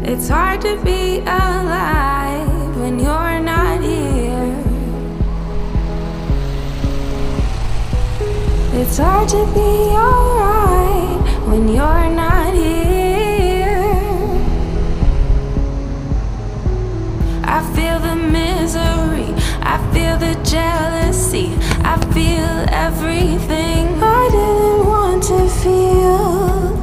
It's hard to be alive when you're not here. It's hard to be alright when you're not here. I feel the misery, I feel the jealousy, I feel everything I didn't want to feel.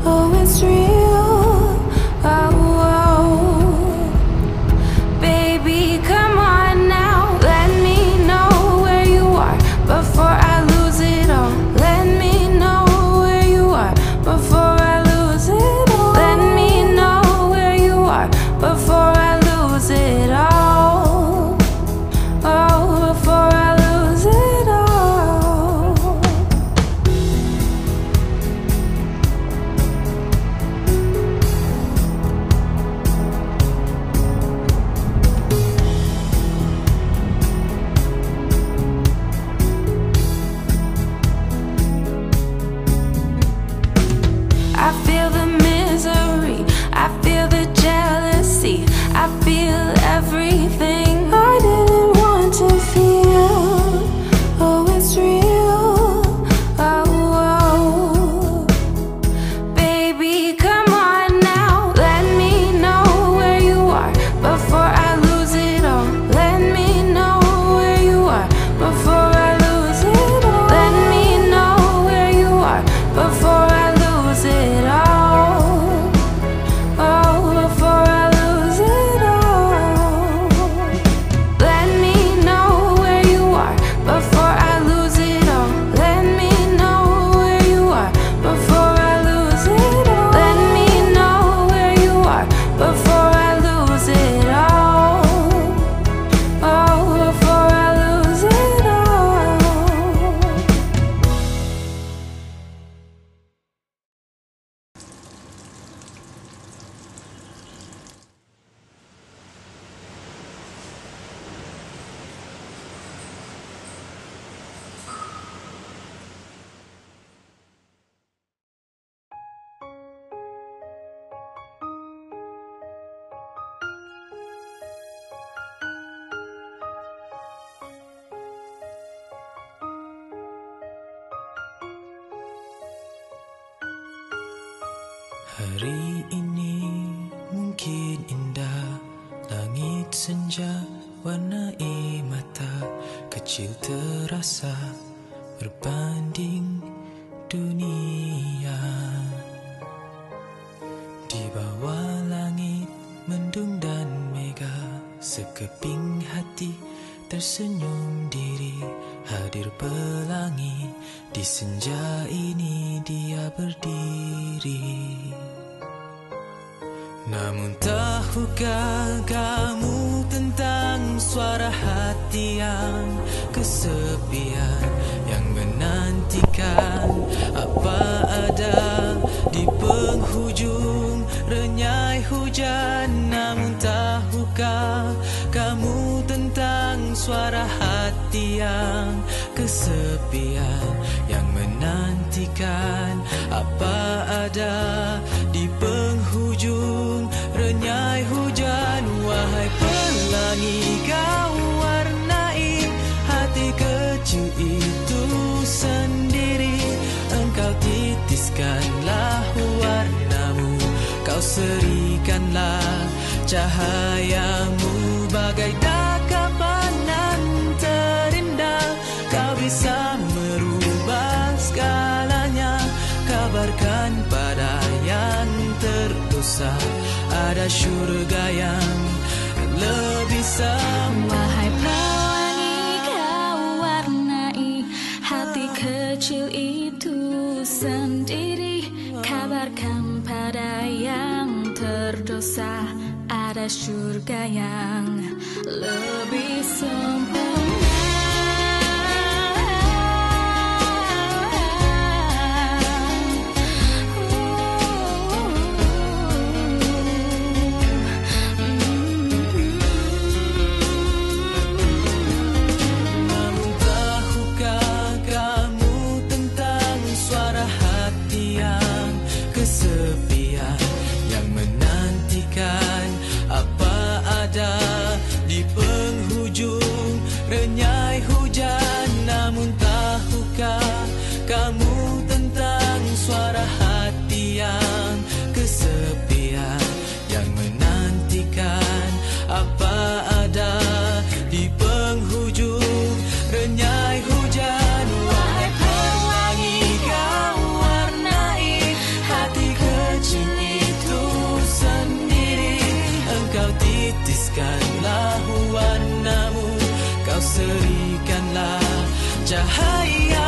Oh, it's real. Oh, oh. Baby, come on now. Let me know where you are before I lose it all. Let me know where you are before I lose it all. Let me know where you are before I lose it all. Oh, before I lose it all. I feel the misery, I feel the jealousy, I feel everything I didn't want to feel. Oh, it's real. Oh, oh. Baby, come on now. Let me know where you are before I lose it all. Let me know where you are before I lose it all. Let me know where you are before I lose it all. Oh, before I lose it all. Let me know where you are before I lose it all. Let me know where you are before I lose it all. Let me know where you are before I lose it all. Oh, before I lose it all. Hari ini mungkin indah, langit senja warnai mata kecil terasa berbanding dunia. Di bawah langit mendung dan mega, sekeping hati tersenyum diri, hadir pelangi di senja ini dia berdiri. Namun tahukah kamu tentang suara hati yang kesepian, yang menantikan apa ada di penghujung renyai hujan? Namun tahukah kamu tentang suara hati yang kesepian, yang menantikan apa ada di penghujung renyai hujan? Wahai pelangi, kau warnai hati kecil itu sendiri. Engkau titiskanlah warnamu, kau serikanlah cahayamu bagai dakapanan terindah. Kau bisa merubah segalanya, kabarkan pada yang terdosa ada syurga yang lebih sempurna. Wahai pelangi, kau warnai hati kecil itu sendiri. Kabarkan pada yang terdosa ada syurga yang lebih sempurna. Kesepian yang menantikan cahaya